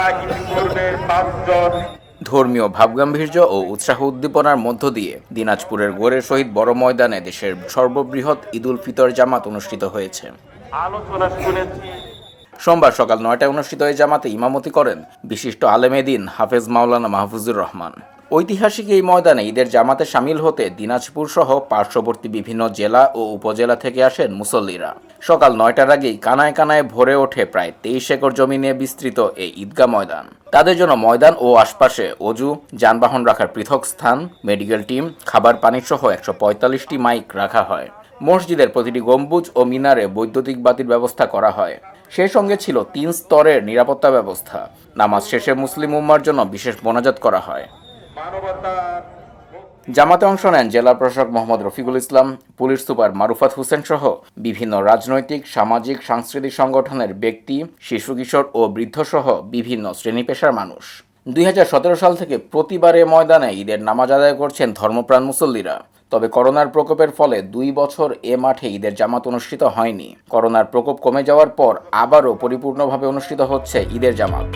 ইতিপূর্বে 5 জন ধর্মীয় ভাবগাম্ভীর্য ও উৎসাহ উদ্দীপনার মধ্য দিয়ে দিনাজপুরের গোরের শহীদ বড় ময়দানে দেশের সর্ববৃহৎ ঈদুল ফিতর জামাত অনুষ্ঠিত হয়েছে। আলোচনা শুনেছি। সোমবার সকাল ৯টায় অনুষ্ঠিত এই জামাতে ইমামতি করেন বিশিষ্ট আলেমে দ্বীন হাফেজ মাওলানা মাহফুজুর রহমান। ঐতিহাসিক এই ময়দানে ঈদের জামাতে শামিল হতে দিনাজপুর সহ পার্শ্ববর্তী বিভিন্ন জেলা ও উপজেলা থেকে আসেন মুসল্লিরা। সকাল ৯টার আগেই কানায় কানায় ভরে ওঠে প্রায় ২৩ একর জমি নিয়ে বিস্তৃত এই ঈদগাহ ময়দান। তাদের জন্য ময়দান ও আশপাশে অজু, যানবাহন রাখার পৃথক স্থান, মেডিকেল টিম, খাবার পানি সহ ১৪৫টি মাইক রাখা হয়। মসজিদের প্রতিটি গম্বুজ ও মিনারে বৈদ্যুতিক বাতির ব্যবস্থা করা হয়। সেই সঙ্গে ছিল ৩ স্তরের নিরাপত্তা ব্যবস্থা। নামাজ শেষে মুসলিম উম্মার জন্য বিশেষ মোনাজাত করা হয়। জামাতে অংশ নেন জেলা প্রশাসক মোহাম্মদ রফিকুল ইসলাম, পুলিশ সুপার মারুফাত হোসেন সহ বিভিন্ন রাজনৈতিক, সামাজিক, সাংস্কৃতিক সংগঠনের ব্যক্তি, শিশু কিশোর ও বৃদ্ধসহ বিভিন্ন শ্রেণী পেশার মানুষ। ২০১৭ সাল থেকে প্রতিবারে ময়দানে ঈদের নামাজ আদায় করছেন ধর্মপ্রাণ মুসল্লিরা। তবে করোনার প্রকোপের ফলে ২ বছর এ মাঠে ঈদের জামাত অনুষ্ঠিত হয়নি। করোনার প্রকোপ কমে যাওয়ার পর আবারও পরিপূর্ণভাবে অনুষ্ঠিত হচ্ছে ঈদের জামাত।